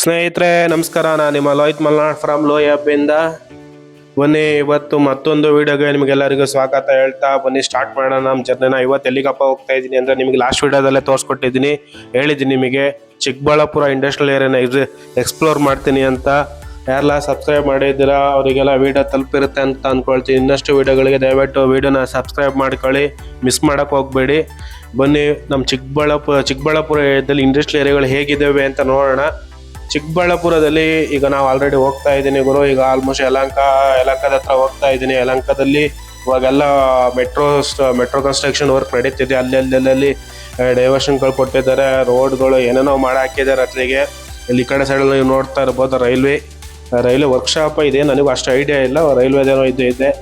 ಸ್ನೇಹಿತರೆ ನಮಸ್ಕಾರ. ನಾನು ನಿಮ್ಮ ಲೋಹಿತ್ ಮಲ್ನಾಡ್ ಫ್ರಮ್ ಲೋ ಆ್ಯಪಿಂದ. ಬನ್ನಿ ಇವತ್ತು ಮತ್ತೊಂದು ವಿಡಿಯೋಗೆ ನಿಮಗೆಲ್ಲರಿಗೂ ಸ್ವಾಗತ ಹೇಳ್ತಾ ಬನ್ನಿ ಸ್ಟಾರ್ಟ್ ಮಾಡೋಣ ನಮ್ಮ ಜರ್ನಿನ. ಇವತ್ತು ಎಲ್ಲಿಗಪ್ಪ ಹೋಗ್ತಾ ಇದ್ದೀನಿ ಅಂದರೆ ನಿಮಗೆ ಲಾಸ್ಟ್ ವಿಡಿಯೋದಲ್ಲೇ ತೋರಿಸ್ಕೊಟ್ಟಿದ್ದೀನಿ, ಹೇಳಿದ್ದೀನಿ ನಿಮಗೆ ಚಿಕ್ಕಬಳ್ಳಾಪುರ ಇಂಡಸ್ಟ್ರಿಯಲ್ ಏರಿಯಾನ ಎಕ್ಸ್ಪ್ಲೋರ್ ಮಾಡ್ತೀನಿ ಅಂತ. ಯಾರೆಲ್ಲ ಸಬ್ಸ್ಕ್ರೈಬ್ ಮಾಡಿದ್ದೀರಾ ಅವರಿಗೆಲ್ಲ ವಿಡಿಯೋ ತಲುಪಿರುತ್ತೆ ಅಂತ ಅಂದ್ಕೊಳ್ತೀನಿ. ಇನ್ನಷ್ಟು ವಿಡಿಯೋಗಳಿಗೆ ದಯವಿಟ್ಟು ವಿಡಿಯೋನ ಸಬ್ಸ್ಕ್ರೈಬ್ ಮಾಡ್ಕೊಳ್ಳಿ, ಮಿಸ್ ಮಾಡೋಕ್ಕೆ ಹೋಗಬೇಡಿ. ಬನ್ನಿ ನಮ್ಮ ಚಿಕ್ಕಬಳ್ಳಾಪುರ ಏರಿಯಾದಲ್ಲಿ ಇಂಡಸ್ಟ್ರಿಯಲ್ ಏರಿಯಾಗಳು ಹೇಗಿದ್ದಾವೆ ಅಂತ ನೋಡೋಣ. ಚಿಕ್ಕಬಳ್ಳಾಪುರದಲ್ಲಿ ಈಗ ನಾವು ಆಲ್ರೆಡಿ ಹೋಗ್ತಾ ಇದ್ದೀನಿ ಗುರು. ಈಗ ಆಲ್ಮೋಸ್ಟ್ ಯಲಹಂಕದ ಹತ್ರ ಹೋಗ್ತಾ ಇದ್ದೀನಿ. ಯಲಹಂಕದಲ್ಲಿ ಇವಾಗೆಲ್ಲ ಮೆಟ್ರೋ ಕನ್ಸ್ಟ್ರಕ್ಷನ್ ವರ್ಕ್ ನಡೀತಿದೆ. ಅಲ್ಲಿ ಡೈವರ್ಷನ್ಗಳು ಕೊಟ್ಟಿದ್ದಾರೆ, ರೋಡ್ಗಳು ಏನೇನೋ ಮಾಡಿ ಹಾಕಿದ್ದಾರೆ ಅತ್ಲಿಗೆ. ಇಲ್ಲಿ ಈ ಕಡೆ ಸೈಡಲ್ಲಿ ನೀವು ನೋಡ್ತಾ ಇರ್ಬೋದು ರೈಲ್ವೆ ವರ್ಕ್ಶಾಪ್ ಇದೆ. ನನಗೂ ಅಷ್ಟು ಐಡಿಯಾ ಇಲ್ಲ, ರೈಲ್ವೆದೇನೋ ಇದೆ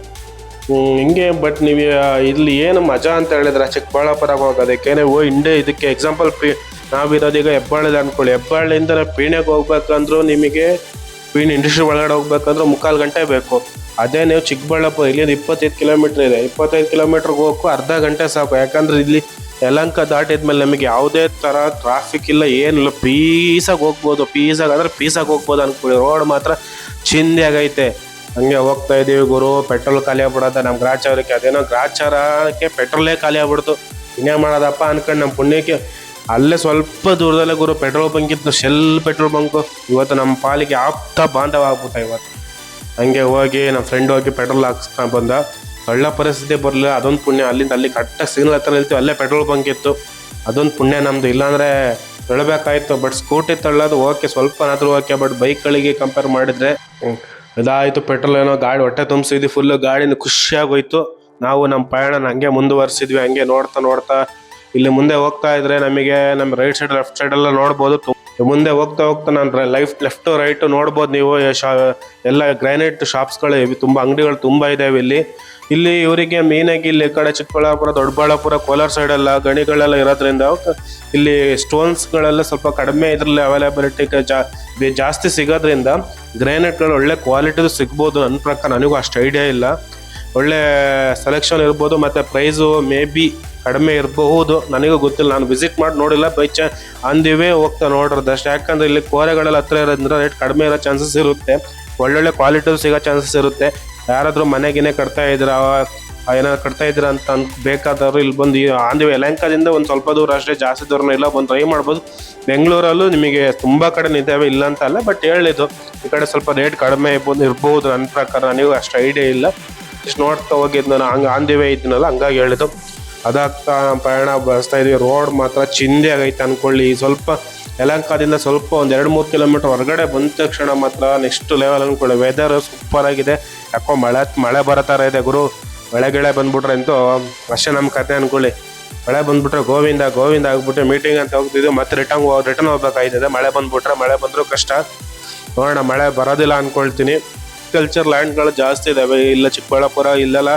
ಹಿಂಗೆ. ಬಟ್ ನೀವು ಇಲ್ಲಿ ಏನು ಮಜಾ ಅಂತ ಹೇಳಿದ್ರೆ ಚಿಕ್ಕಬಳ್ಳಾಪುರಕ್ಕೆ ಹೋಗೋದಕ್ಕೆ ನೀವು ಇದಕ್ಕೆ ಎಕ್ಸಾಂಪಲ್ ನಾವಿರೋದೀಗ ಹೆಬ್ಬಾಳಲ್ಲಿ ಅಂದ್ಕೊಳ್ಳಿ. ಹೆಬ್ಬಾಳಿಂದ ಪೀಣ್ಯಕ್ಕೆ ಹೋಗ್ಬೇಕಂದ್ರೂ ನಿಮಗೆ ಪೀಣ್ಯ ಇಂಡಸ್ಟ್ರಿ ಒಳಗಡೆ ಹೋಗ್ಬೇಕಂದ್ರೆ 3/4 ಗಂಟೆ ಬೇಕು. ಅದೇ ನೀವು ಚಿಕ್ಕಬಳ್ಳಾಪುರ ಇಲ್ಲಿಂದ 25 ಕಿಲೋಮೀಟ್ರ್ ಇದೆ. 25 ಕಿಲೋಮೀಟ್ರಿಗೆ ಹೋಗಕ್ಕೂ ಅರ್ಧ ಗಂಟೆ ಸಾಕು. ಯಾಕಂದ್ರೆ ಇಲ್ಲಿ ಯಲಹಂಕ ದಾಟಿದ್ಮೇಲೆ ನಮಗೆ ಯಾವುದೇ ಥರ ಟ್ರಾಫಿಕ್ ಇಲ್ಲ, ಏನಿಲ್ಲ, ಪೀಸಾಗಿ ಹೋಗ್ಬೋದು. ಪೀಸಾಗಿ ಹೋಗ್ಬೋದು ಅಂದ್ಕೊಳ್ಳಿ. ರೋಡ್ ಮಾತ್ರ ಚಿಂದಿಯಾಗೈತೆ. ಹಂಗೆ ಹೋಗ್ತಾ ಇದ್ದೀವಿ ಗುರು. ಪೆಟ್ರೋಲ್ ಖಾಲಿ ಆಗ್ಬಿಡತ್ತೆ ನಮ್ಮ ಗ್ರಾಚಾರಕ್ಕೆ. ಅದೇನೋ ಗ್ರಾಚಾರಕ್ಕೆ ಪೆಟ್ರೋಲೇ ಖಾಲಿ ಆಗ್ಬಿಡ್ತು. ಇನ್ನೇ ಮಾಡೋದಪ್ಪ ಅನ್ಕೊಂಡು ನಮ್ಮ ಪುಣ್ಯಕ್ಕೆ ಅಲ್ಲೇ ಸ್ವಲ್ಪ ದೂರದಲ್ಲೇ ಗುರು ಪೆಟ್ರೋಲ್ ಬಂಕ್ ಇತ್ತು, ಶೆಲ್ ಪೆಟ್ರೋಲ್ ಬಂಕು. ಇವತ್ತು ನಮ್ಮ ಪಾಲಿಗೆ ಆಪ್ತ ಬಾಂಧವ ಆಗ್ಬಿಟ್ಟ ಇವತ್ತು. ಹಂಗೆ ಹೋಗಿ ನಮ್ಮ ಫ್ರೆಂಡ್ ಹೋಗಿ ಪೆಟ್ರೋಲ್ ಹಾಕ್ಸ್ಕೊಂಡು ಬಂದ. ಒಳ್ಳೆ ಪರಿಸ್ಥಿತಿ ಬರಲಿಲ್ಲ, ಅದೊಂದು ಪುಣ್ಯ. ಅಲ್ಲಿಂದ ಅಲ್ಲಿ ಕರೆಕ್ಟಾಗಿ ಸಿಗ್ನಲ್ ಹತ್ರ ನಿಲ್ತೀವಿ, ಅಲ್ಲೇ ಪೆಟ್ರೋಲ್ ಬಂಕ್ ಇತ್ತು, ಅದೊಂದು ಪುಣ್ಯ ನಮ್ಮದು. ಇಲ್ಲಾಂದರೆ ತೊಳಬೇಕಾಯ್ತು. ಬಟ್ ಸ್ಕೂಟಿ ತಳ್ಳೋದು ಓಕೆ, ಸ್ವಲ್ಪನಾದರೂ ಓಕೆ. ಬಟ್ ಬೈಕ್ಗಳಿಗೆ ಕಂಪೇರ್ ಮಾಡಿದರೆ ಇದಾಯಿತು. ಪೆಟ್ರೋಲ್ ಏನೋ ಗಾಡಿ ಹೊಟ್ಟೆ ತುಂಬಿಸಿದ್ವಿ ಫುಲ್ಲು. ಗಾಡಿನ ಖುಷಿಯಾಗೋಯ್ತು. ನಾವು ನಮ್ಮ ಪಯಣನ ಹಂಗೆ ಮುಂದುವರಿಸಿದ್ವಿ. ಹಂಗೆ ನೋಡ್ತಾ ಇಲ್ಲಿ ಮುಂದೆ ಹೋಗ್ತಾ ಇದ್ರೆ ನಮಗೆ ನಮ್ಮ ರೈಟ್ ಸೈಡ್ ಲೆಫ್ಟ್ ಸೈಡ್ ಎಲ್ಲ ನೋಡ್ಬೋದು. ಮುಂದೆ ಹೋಗ್ತಾ ನಾನು ಲೆಫ್ಟ್ ರೈಟ್ ನೋಡ್ಬೋದು ನೀವು. ಎಲ್ಲ ಗ್ರಾನೈಟ್ ಶಾಪ್ಸ್ಗಳು ಇವೆ, ತುಂಬ ಅಂಗಡಿಗಳು ತುಂಬ ಇದಾವೆ ಇಲ್ಲಿ ಇವರಿಗೆ ಮೇನಾಗಿ ಇಲ್ಲಿ ಕಡೆ ಚಿಕ್ಕಬಳ್ಳಾಪುರ, ದೊಡ್ಡಬಳ್ಳಾಪುರ, ಕೋಲಾರ ಸೈಡೆಲ್ಲ ಗಣಿಗಳೆಲ್ಲ ಇರೋದ್ರಿಂದ ಇಲ್ಲಿ ಸ್ಟೋನ್ಸ್ಗಳೆಲ್ಲ ಸ್ವಲ್ಪ ಕಡಿಮೆ ಇದರಲ್ಲಿ ಅವೈಲೇಬಿಲಿಟಿ ಜಾಸ್ತಿ ಸಿಗೋದ್ರಿಂದ ಗ್ರಾನೈಟ್ಗಳು ಒಳ್ಳೆ ಕ್ವಾಲಿಟಿದು ಸಿಗ್ಬೋದು. ನನ್ನ ಪ್ರಕಾರ ನನಗೂ ಅಷ್ಟು ಐಡಿಯಾ ಇಲ್ಲ. ಒಳ್ಳೆ ಸೆಲೆಕ್ಷನ್ ಇರ್ಬೋದು ಮತ್ತು ಪ್ರೈಸು ಮೇ ಬಿ ಕಡಿಮೆ ಇರಬಹುದು, ನನಗೂ ಗೊತ್ತಿಲ್ಲ. ನಾನು ವಿಸಿಟ್ ಮಾಡಿ ನೋಡಿಲ್ಲ, ಬೈ ಅಂದಿವೇ ಹೋಗ್ತಾ ನೋಡಿರೋದಷ್ಟೇ. ಯಾಕಂದರೆ ಇಲ್ಲಿ ಕೋರೆಗಳೆಲ್ಲ ಹತ್ರ ಇರೋದ್ರಿಂದ ರೇಟ್ ಕಡಿಮೆ ಇರೋ ಚಾನ್ಸಸ್ ಇರುತ್ತೆ, ಒಳ್ಳೊಳ್ಳೆ ಕ್ವಾಲಿಟಿ ಸಿಗೋ ಚಾನ್ಸಸ್ ಇರುತ್ತೆ. ಯಾರಾದರೂ ಮನೆಗಿನೇ ಕಟ್ತಾ ಇದ್ದೀರಾ ಅಂತ ಬೇಕಾದವರು ಇಲ್ಲಿ ಬಂದು ಅಂದಿವೆ ಯಲಹಂಕದಿಂದ ಒಂದು ಸ್ವಲ್ಪ ದೂರ ಅಷ್ಟೇ, ಜಾಸ್ತಿ ದೂರನೂ ಇಲ್ಲ, ಬಂದು ಟ್ರೈ ಮಾಡ್ಬೋದು. ಬೆಂಗಳೂರಲ್ಲೂ ನಿಮಗೆ ತುಂಬ ಕಡೆ ನಿಂತೇವೆ, ಇಲ್ಲ ಅಂತ ಅಲ್ಲ. ಬಟ್ ಹೇಳಿದ್ದು ಈ ಕಡೆ ಸ್ವಲ್ಪ ರೇಟ್ ಕಡಿಮೆ ಇರ್ಬೋದು ನನ್ನ ಪ್ರಕಾರ. ನನಗೂ ಅಷ್ಟು ಐಡಿಯಾ ಇಲ್ಲ, ಇಷ್ಟು ನೋಡ್ತಾ ಹೋಗಿದ್ದು ನಾನು. ಹಂಗೆ ಅಂದಿವೆ ಇದ್ದೀನಲ್ಲ, ಹಂಗಾಗಿ ಹೇಳಿದ್ದು. ಅದಾಗ್ತಾ ಪ್ರಯಾಣ ಬಸ್ತಾ ಇದೀವಿ. ರೋಡ್ ಮಾತ್ರ ಚಿಂದಿ ಆಗೈತೆ ಅಂದ್ಕೊಳ್ಳಿ. ಸ್ವಲ್ಪ ಯಲಹಂಕದಿಂದ ಸ್ವಲ್ಪ ಒಂದು 2-3 ಕಿಲೋಮೀಟರ್ ಹೊರಗಡೆ ಬಂದ ತಕ್ಷಣ ಮಾತ್ರ ನೆಕ್ಸ್ಟ್ ಲೆವೆಲ್ ಅಂದ್ಕೊಳ್ಳಿ. ವೆದರ್ ಸೂಪರ್ ಆಗಿದೆ. ಯಾಕೋ ಮಳೆ ಬರೋ ಥರ ಇದೆ ಗುರು. ಮಳೆ ಬಂದ್ಬಿಟ್ರೆ ಅಂತೂ ಅಷ್ಟೇ ನಮ್ಮ ಕತೆ ಅಂದ್ಕೊಳ್ಳಿ. ಮಳೆ ಬಂದ್ಬಿಟ್ರೆ ಗೋವಿಂದ ಆಗ್ಬಿಟ್ಟು ಮೀಟಿಂಗ್ ಅಂತ ಹೋಗ್ತಿದ್ವಿ, ಮತ್ತೆ ರಿಟರ್ನ್ ಹೋಗ್ಬೇಕಾಯ್ತದೆ. ಮಳೆ ಬಂದರೂ ಕಷ್ಟ. ನೋಡೋಣ, ಮಳೆ ಬರೋದಿಲ್ಲ ಅಂದ್ಕೊಳ್ತೀನಿ. ಕಲ್ಚರ್ ಲ್ಯಾಂಡ್ಗಳು ಜಾಸ್ತಿ ಇದ್ದಾವೆ ಇಲ್ಲ ಚಿಕ್ಕಬಳ್ಳಾಪುರ. ಇಲ್ಲೆಲ್ಲ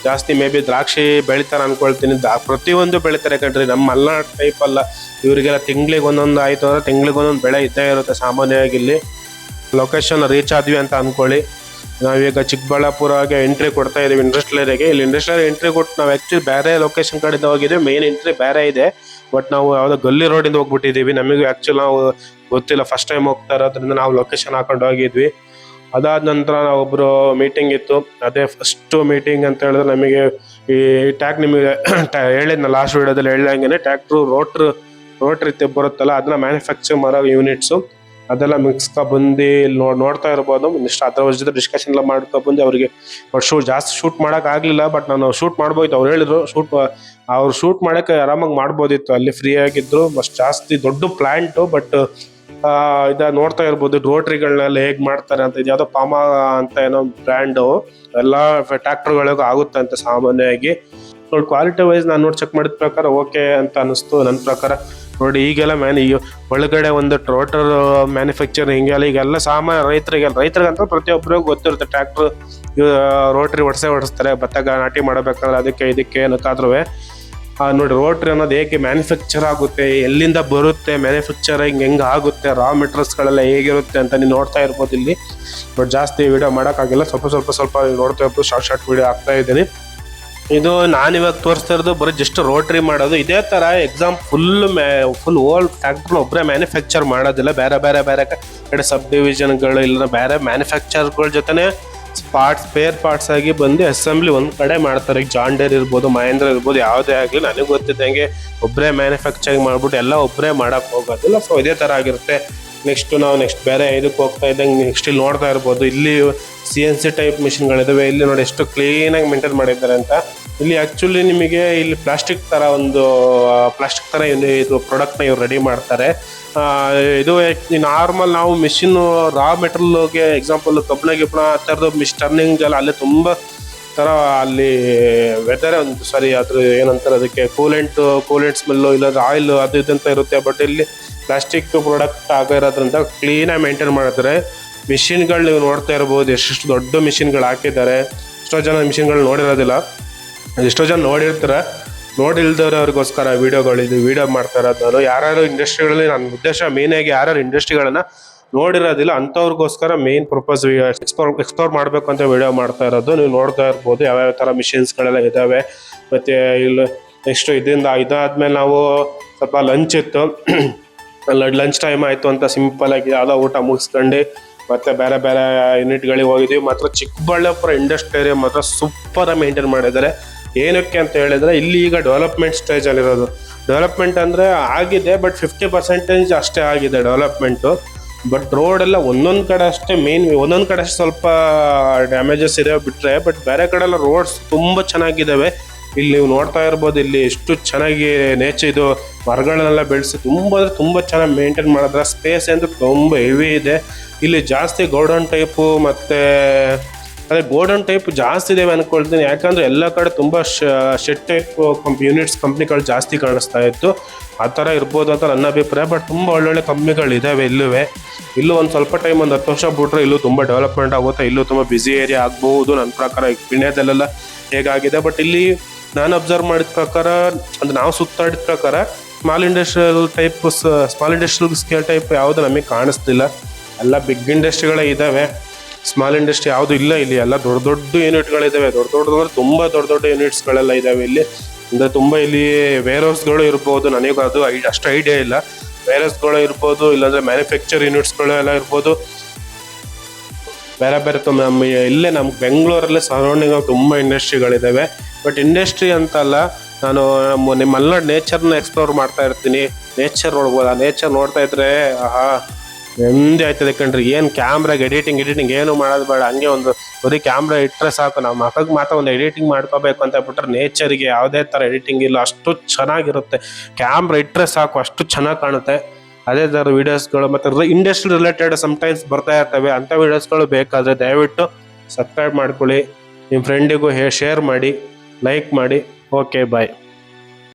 ಜಾಸ್ತಿ ಮೇ ಬಿ ದ್ರಾಕ್ಷಿ ಬೆಳಿತಾರೆ ಅಂದ್ಕೊಳ್ತೀನಿ. ಪ್ರತಿಯೊಂದು ಬೆಳಿತಾರೆ ಕಣ್ರಿ. ನಮ್ಮ ಮಲೆನಾಡು ಟೈಪ್ ಅಲ್ಲ. ಇವರಿಗೆಲ್ಲ ತಿಂಗಳಿಗೆ ಒಂದೊಂದು ಆಯಿತು ಅಂದರೆ ತಿಂಗಳಿಗೆ ಒಂದೊಂದು ಬೆಳೆ ಇದ್ದೇ ಇರುತ್ತೆ ಸಾಮಾನ್ಯವಾಗಿ. ಇಲ್ಲಿ ಲೊಕೇಶನ್ ರೀಚ್ ಆದ್ವಿ ಅಂತ ಅಂದ್ಕೊಳ್ಳಿ. ನಾವೀಗ ಚಿಕ್ಕಬಳ್ಳಾಪುರಗೆ ಎಂಟ್ರಿ ಕೊಡ್ತಾ ಇದ್ದೀವಿ ಇಂಡಸ್ಟ್ರಿಯಲ್ ಏರಿಯಾಗೆ. ಇಲ್ಲಿ ಇಂಡಸ್ಟ್ರಿಯಲ್ ಎಂಟ್ರಿ ಕೊಟ್ಟು ನಾವು ಆ್ಯಕ್ಚುಲಿ ಬೇರೆ ಲೊಕೇಶನ್ ಕಡೆಯಿಂದ ಹೋಗಿದ್ದೀವಿ. ಮೇನ್ ಎಂಟ್ರಿ ಬೇರೆ ಇದೆ, ಬಟ್ ನಾವು ಯಾವುದೋ ಗಲ್ಲಿ ರೋಡಿಂದ ಹೋಗ್ಬಿಟ್ಟಿದ್ದೀವಿ. ನಮಗೆ ಆ್ಯಕ್ಚುಲಿ ನಾವು ಗೊತ್ತಿಲ್ಲ, ಫಸ್ಟ್ ಟೈಮ್ ಹೋಗ್ತಾ ಇರೋದ್ರಿಂದ ನಾವು ಲೊಕೇಶನ್ ಹಾಕೊಂಡು ಹೋಗಿದ್ವಿ. ಅದಾದ ನಂತರ ಒಬ್ಬರು ಮೀಟಿಂಗ್ ಇತ್ತು. ಅದೇ ಫಸ್ಟು ಮೀಟಿಂಗ್ ಅಂತ ಹೇಳಿದ್ರೆ ನಮಗೆ ಈ ನಿಮಗೆ ಹೇಳಿದ್ನ ಲಾಸ್ಟ್ ವಿಡಿಯೋದಲ್ಲಿ ಹೇಳ್ದಂಗೆ ಟ್ಯಾಕ್ಟ್ರು ರೋಟ್ರಿ ಬರುತ್ತಲ್ಲ, ಅದನ್ನ ಮ್ಯಾನುಫ್ಯಾಕ್ಚರ್ ಮಾಡೋ ಯೂನಿಟ್ಸು ಅದೆಲ್ಲ ಬಂದು ಇಲ್ಲಿ ನೋಡ್ತಾ ಇರ್ಬೋದು. ಇಷ್ಟು ಅದ್ರ ಜೊತೆ ಡಿಸ್ಕಷನ್ ಎಲ್ಲ ಮಾಡ್ಕೊಬಂದು ಅವರಿಗೆ ಜಾಸ್ತಿ ಶೂಟ್ ಮಾಡೋಕ್ಕಾಗಲಿಲ್ಲ. ಬಟ್ ನಾನು ಶೂಟ್ ಮಾಡ್ಬೋಯ್ತು. ಅವ್ರು ಹೇಳಿದ್ರು ಅವ್ರು ಶೂಟ್ ಮಾಡೋಕ್ಕೆ ಆರಾಮಾಗಿ ಮಾಡ್ಬೋದಿತ್ತು, ಅಲ್ಲಿ ಫ್ರೀ ಆಗಿದ್ರು. ಅಷ್ಟು ಜಾಸ್ತಿ ದೊಡ್ಡ ಪ್ಲ್ಯಾಂಟು. ಬಟ್ ನೋಡ್ತಾ ಇರ್ಬೋದು ರೋಟ್ರಿಗಳನ್ನೆಲ್ಲ ಹೇಗೆ ಮಾಡ್ತಾರೆ ಅಂತ. ಇದು ಯಾವುದೋ ಪಾಮ ಅಂತ ಏನೋ ಬ್ರ್ಯಾಂಡು, ಎಲ್ಲ ಟ್ರ್ಯಾಕ್ಟರ್ಗಳಿಗೂ ಆಗುತ್ತೆ ಅಂತ ಸಾಮಾನ್ಯವಾಗಿ. ನೋಡಿ ಕ್ವಾಲಿಟಿ ವೈಸ್ ನಾನು ನೋಡಿ ಚೆಕ್ ಮಾಡಿದ ಪ್ರಕಾರ ಓಕೆ ಅಂತ ಅನ್ನಿಸ್ತು ನನ್ನ ಪ್ರಕಾರ. ನೋಡಿ ಈಗೆಲ್ಲ ಒಳಗಡೆ ಒಂದು ರೋಟರ್ ಮ್ಯಾನುಫ್ಯಾಕ್ಚರ್ ಹಿಂಗೆಲ್ಲ ಈಗೆಲ್ಲ ಸಾಮಾನ್ಯ ರೈತರಿಗಂತ ಪ್ರತಿಯೊಬ್ಬರಿಗೂ ಗೊತ್ತಿರುತ್ತೆ. ಟ್ರ್ಯಾಕ್ಟರ್ ರೋಟ್ರಿ ಓಡಿಸ್ತಾರೆ ಭತ್ತ ನಾಟಿ ಮಾಡಬೇಕಾದ್ರೆ, ಅದಕ್ಕೆ ಇದಕ್ಕೆ ಏನಕ್ಕಾದ್ರೂ. ನೋಡಿ ರೋಟ್ರಿ ಅನ್ನೋದು ಹೇಗೆ ಮ್ಯಾನುಫ್ಯಾಕ್ಚರ್ ಆಗುತ್ತೆ, ಎಲ್ಲಿಂದ ಬರುತ್ತೆ, ಮ್ಯಾನುಫ್ಯಾಕ್ಚರಿಂಗ್ ಹೆಂಗೆ ಆಗುತ್ತೆ, ರಾ ಮೆಟೀರಿಯಲ್ಸ್ಗಳೆಲ್ಲ ಹೇಗಿರುತ್ತೆ ಅಂತ ನೀವು ನೋಡ್ತಾ ಇರ್ಬೋದು ಇಲ್ಲಿ. ಬಟ್ ಜಾಸ್ತಿ ವಿಡಿಯೋ ಮಾಡೋಕ್ಕಾಗಿಲ್ಲ, ಸ್ವಲ್ಪ ನೋಡ್ತಾ ಇರ್ಬೋದು. ಶಾರ್ಟ್ ವಿಡಿಯೋ ಆಗ್ತಾ ಇದ್ದೀನಿ. ಇದು ನಾನು ಇವಾಗ ತೋರಿಸ್ತಾ ಇರೋದು ಬರೀ ಜಸ್ಟ್ ರೋಟ್ರಿ ಮಾಡೋದು. ಇದೇ ತರ ಎಕ್ಸಾಮ್ ಫುಲ್ ಓಲ್ ಟ್ರ್ಯಾಕ್ಟರ್ ಒಬ್ಬರೇ ಮ್ಯಾನುಫ್ಯಾಕ್ಚರ್ ಮಾಡೋದಿಲ್ಲ. ಬೇರೆ ಬೇರೆ ಬೇರೆ ಕಡೆ ಸಬ್ ಡಿವಿಷನ್ಗಳು ಇಲ್ಲ ಬೇರೆ ಮ್ಯಾನುಫ್ಯಾಕ್ಚರ್ಗಳ ಜೊತೆನೆ ಸ್ಪೇರ್ ಪಾರ್ಟ್ಸ್ ಆಗಿ ಬಂದು ಅಸೆಂಬ್ಲಿ ಒಂದ್ ಕಡೆ ಮಾಡ್ತಾರೆ. ಈಗ ಜಾನ್ ಡೇರ್ ಇರ್ಬೋದು, ಮಹೇಂದ್ರ ಇರ್ಬೋದು, ಯಾವುದೇ ಆಗಲಿ ನನಗೆ ಗೊತ್ತಿದ್ದಂಗೆ ಒಬ್ಬರೇ ಮ್ಯಾನುಫ್ಯಾಕ್ಚರಿಂಗ್ ಮಾಡ್ಬಿಟ್ಟು ಎಲ್ಲ ಒಬ್ಬರೇ ಮಾಡಕ್ ಹೋಗೋದಿಲ್ಲ. ಸೊ ಇದೇ ತರ ಆಗಿರುತ್ತೆ. ನೆಕ್ಸ್ಟ್ ಬೇರೆ ಇದಕ್ಕೆ ಹೋಗ್ತಾ ಇದ್ದಂಗೆ ನೆಕ್ಸ್ಟ್ ಇಲ್ಲಿ ನೋಡ್ತಾ ಇರ್ಬೋದು, ಇಲ್ಲಿ CNC ಟೈಪ್ ಮಿಷಿನ್ಗಳಿದಾವೆ. ಇಲ್ಲಿ ನೋಡಿ ಎಷ್ಟು ಕ್ಲೀನಾಗಿ ಮೇಂಟೈನ್ ಮಾಡಿದ್ದಾರೆ ಅಂತ. ಇಲ್ಲಿ ಆಕ್ಚುಲಿ ನಿಮಗೆ ಇಲ್ಲಿ ಪ್ಲಾಸ್ಟಿಕ್ ತರ ಇದು ಪ್ರಾಡಕ್ಟ್ನ ಇವ್ರು ರೆಡಿ ಮಾಡ್ತಾರೆ. ಇದು ನಾರ್ಮಲ್ ನಾವು ಮಿಷಿನ್ ರಾ ಮೆಟೀರಿಯಲ್ಗೆ ಎಕ್ಸಾಂಪಲ್ ಕಬ್ಬಣ ಗಿಬ್ಬಣ ಆ ಥರದ್ದು ಟರ್ನಿಂಗ್ ಎಲ್ಲ ಅಲ್ಲಿ ತುಂಬ ಥರ ಅಲ್ಲಿ ವೆದರ್ ಅದ್ರ ಏನಂತಾರೆ ಅದಕ್ಕೆ ಕೂಲೆಂಟ್ ಸ್ಮೆಲ್ಲು ಇಲ್ಲಾಂದ್ರೆ ಆಯಿಲ್ ಅದು ಇದಂತ ಇರುತ್ತೆ. ಬಟ್ ಇಲ್ಲಿ ಪ್ಲಾಸ್ಟಿಕ್ ಪ್ರಾಡಕ್ಟ್ ಆಗಿರೋದ್ರಿಂದ ಕ್ಲೀನಾಗಿ ಮೇಂಟೈನ್ ಮಾಡ್ತಾರೆ. ಮಿಷಿನ್ಗಳು ನೀವು ನೋಡ್ತಾ ಇರ್ಬೋದು, ಎಷ್ಟು ದೊಡ್ಡ ಮಿಷಿನ್ಗಳು ಹಾಕಿದ್ದಾರೆ. ಎಷ್ಟೋ ಜನ ಮಿಷಿನ್ಗಳು ನೋಡಿರೋದಿಲ್ಲ, ಎಷ್ಟೋ ಜನ ನೋಡಿಲ್ದವ್ರು ಅವ್ರಿಗೋಸ್ಕರ ವಿಡಿಯೋ ಮಾಡ್ತಾ ಇರೋದು ನಾನು. ಯಾರ್ಯಾರು ಇಂಡಸ್ಟ್ರಿಗಳಲ್ಲಿ ನನ್ನ ಉದ್ದೇಶ ಮೇನಾಗಿ ಯಾರ್ಯಾರು ಇಂಡಸ್ಟ್ರಿಗಳನ್ನ ನೋಡಿರೋದಿಲ್ಲ ಅಂಥವ್ರಿಗೋಸ್ಕರ ಮೇನ್ ಪರ್ಪಸ್ ಎಕ್ಸ್ಪ್ಲೋರ್ ಮಾಡಬೇಕು ಅಂತ ವಿಡಿಯೋ ಮಾಡ್ತಾ ಇರೋದು. ನೀವು ನೋಡ್ತಾ ಇರ್ಬೋದು ಯಾವ್ಯಾವ ಥರ ಮಿಷಿನ್ಸ್ಗಳೆಲ್ಲ ಇದ್ದಾವೆ. ಮತ್ತು ಇಲ್ಲಿ ನೆಕ್ಸ್ಟ್ ಇದಾದ್ಮೇಲೆ ನಾವು ಸ್ವಲ್ಪ ಲಂಚ್ ಇತ್ತು. ಲಂಚ್ ಟೈಮ್ ಆಯಿತು ಅಂತ ಸಿಂಪಲ್ ಆಗಿ ಯಾವುದೋ ಊಟ ಮುಗಿಸ್ಕೊಂಡು ಮತ್ತೆ ಬೇರೆ ಬೇರೆ ಯೂನಿಟ್ಗಳಿಗೆ ಹೋಗಿದ್ವಿ. ಮಾತ್ರ ಚಿಕ್ಕಬಳ್ಳಾಪುರ ಇಂಡಸ್ಟ್ರಿ ಏರಿಯಾ ಮಾತ್ರ ಸೂಪರ್ ಮೇಂಟೈನ್ ಮಾಡಿದ್ದಾರೆ. ಏನಕ್ಕೆ ಅಂತ ಹೇಳಿದ್ರೆ ಇಲ್ಲಿ ಈಗ ಡೆವಲಪ್ಮೆಂಟ್ ಸ್ಟೇಜಲ್ಲಿರೋದು. ಡೆವಲಪ್ಮೆಂಟ್ ಅಂದರೆ ಆಗಿದೆ, ಬಟ್ 50% ಅಷ್ಟೇ ಆಗಿದೆ ಡೆವಲಪ್ಮೆಂಟು. ಬಟ್ ರೋಡ್ ಎಲ್ಲ ಒಂದೊಂದು ಕಡೆ ಅಷ್ಟೇ ಒಂದೊಂದು ಕಡೆ ಅಷ್ಟೇ ಸ್ವಲ್ಪ ಡ್ಯಾಮೇಜಸ್ ಇದಾವೆ ಬಿಟ್ಟರೆ, ಬಟ್ ಬೇರೆ ಕಡೆ ಎಲ್ಲ ರೋಡ್ಸ್ ತುಂಬ ಚೆನ್ನಾಗಿದ್ದಾವೆ. ಇಲ್ಲಿ ನೀವು ನೋಡ್ತಾ ಇರ್ಬೋದು, ಇಲ್ಲಿ ಎಷ್ಟು ಚೆನ್ನಾಗಿ ಇದು ಮರಗಳನ್ನೆಲ್ಲ ಬೆಳೆಸಿ ತುಂಬ ಚೆನ್ನಾಗಿ ಮೇಂಟೈನ್ ಮಾಡಿದ್ರೆ. ಸ್ಪೇಸ್ ಅಂತೂ ತುಂಬ ಹೆವಿ ಇದೆ. ಇಲ್ಲಿ ಜಾಸ್ತಿ ಗೋಡೌನ್ ಟೈಪು ಮತ್ತು ಅದೇ ಗೋಡೌನ್ ಟೈಪ್ ಜಾಸ್ತಿ ಇದಾವೆ ಅನ್ಕೊಳ್ತೀನಿ. ಯಾಕಂದರೆ ಎಲ್ಲ ಕಡೆ ತುಂಬ ಶೆಡ್ ಟೈಪ್ ಕಂಪ್ನಿಗಳು ಜಾಸ್ತಿ ಕಾಣಿಸ್ತಾ ಇತ್ತು. ಆ ಥರ ಇರ್ಬೋದು ಅಂತ ನನ್ನ ಅಭಿಪ್ರಾಯ. ಬಟ್ ತುಂಬ ಒಳ್ಳೊಳ್ಳೆ ಕಂಪ್ನಿಗಳು ಇದ್ದಾವೆ ಇಲ್ಲೂ ಒಂದು ಸ್ವಲ್ಪ ಟೈಮ್ ಒಂದು 10 ವರ್ಷ ಬಿಟ್ರೆ ಇಲ್ಲೂ ತುಂಬ ಡೆವಲಪ್ಮೆಂಟ್ ಆಗುತ್ತೆ. ಇಲ್ಲೂ ತುಂಬ ಬ್ಯುಸಿ ಏರಿಯಾ ಆಗ್ಬೋದು ನನ್ನ ಪ್ರಕಾರ. ಇಂಡಿಯಾದಲ್ಲೆಲ್ಲ ಹೇಗಾಗಿದೆ. ಬಟ್ ಇಲ್ಲಿ ನಾನು ಅಬ್ಸರ್ವ್ ಮಾಡಿದ ಪ್ರಕಾರ, ಅಂದರೆ ನಾವು ಸುತ್ತಾಡಿದ ಪ್ರಕಾರ ಸ್ಮಾಲ್ ಇಂಡಸ್ಟ್ರಿಯಲ್ ಸ್ಕೇಲ್ ಟೈಪ್ ಯಾವುದು ನಮಗೆ ಕಾಣಿಸ್ತಿಲ್ಲ. ಎಲ್ಲ ಬಿಗ್ ಇಂಡಸ್ಟ್ರಿಗಳೇ ಇದ್ದಾವೆ. ಸ್ಮಾಲ್ ಇಂಡಸ್ಟ್ರಿ ಯಾವುದು ಇಲ್ಲ ಇಲ್ಲಿ. ಎಲ್ಲ ದೊಡ್ಡ ಯೂನಿಟ್ಗಳಿದ್ದಾವೆ. ದೊಡ್ಡ ದೊಡ್ಡ ಯೂನಿಟ್ಸ್ಗಳೆಲ್ಲ ಇದ್ದಾವೆ ಇಲ್ಲಿ. ಅಂದರೆ ತುಂಬ ಇಲ್ಲಿ ವೇರ್ಹೌಸ್ಗಳು ಇರ್ಬೋದು. ನನಗೂ ಅದು ಅಷ್ಟು ಐಡಿಯಾ ಇಲ್ಲ. ವೇರ್ಹೌಸ್ಗಳು ಇರ್ಬೋದು, ಇಲ್ಲಾಂದರೆ ಮ್ಯಾನುಫ್ಯಾಕ್ಚರ್ ಯೂನಿಟ್ಸ್ಗಳು ಎಲ್ಲ ಇರ್ಬೋದು. ಬೇರೆ ಇಲ್ಲೇ ನಮ್ಮ ಬೆಂಗಳೂರಲ್ಲೇ ಸರೌಂಡಿಂಗ್ ತುಂಬ ಇಂಡಸ್ಟ್ರಿಗಳಿದ್ದಾವೆ. ಬಟ್ ಇಂಡಸ್ಟ್ರಿ ಅಂತಲ್ಲ, ನಾನು ನಿಮ್ಮ ಮಲೆನಾಡು ನೇಚರ್ನ ಎಕ್ಸ್ಪ್ಲೋರ್ ಮಾಡ್ತಾ ಇರ್ತೀನಿ. ನೇಚರ್ ನೋಡ್ಬೋದು. ಆ ನೇಚರ್ ನೋಡ್ತಾ ಇದ್ರೆ ನೆಮ್ಮದಿ ಆಯ್ತದೆ ಕಣ್ರಿ. ಏನು ಕ್ಯಾಮ್ರಾಗೆ ಎಡಿಟಿಂಗ್ ಏನು ಮಾಡೋದು ಬೇಡ. ಹಂಗೆ ಒಂದು ಬರೀ ಕ್ಯಾಮ್ರಾ ಇಟ್ಟರೆ ಸಾಕು. ನಾವು ಮಕ್ಕಳಿಗೆ ಮಾತ್ರ ಒಂದು ಎಡಿಟಿಂಗ್ ಮಾಡ್ಕೋಬೇಕು ಅಂತ ಬಿಟ್ಟರೆ ನೇಚರ್ಗೆ ಯಾವುದೇ ಥರ ಎಡಿಟಿಂಗ್ ಇಲ್ಲ. ಅಷ್ಟು ಚೆನ್ನಾಗಿರುತ್ತೆ. ಕ್ಯಾಮ್ರಾ ಇಟ್ಟರೆ ಸಾಕು, ಅಷ್ಟು ಚೆನ್ನಾಗಿ ಕಾಣುತ್ತೆ. ಅದೇ ಥರ ವೀಡಿಯೋಸ್ಗಳು ಮತ್ತು ಇಂಡಸ್ಟ್ರಿ ರಿಲೇಟೆಡ್ ಸಮ್ಟೈಮ್ಸ್ ಬರ್ತಾ ಇರ್ತವೆ. ಅಂಥ ವೀಡಿಯೋಸ್ಗಳು ಬೇಕಾದರೆ ದಯವಿಟ್ಟು ಸಬ್ಸ್ಕ್ರೈಬ್ ಮಾಡ್ಕೊಳ್ಳಿ. ನಿಮ್ಮ ಫ್ರೆಂಡಿಗೂ ಶೇರ್ ಮಾಡಿ, ಲೈಕ್ ಮಾಡಿ. ಓಕೆ, ಬಾಯ್.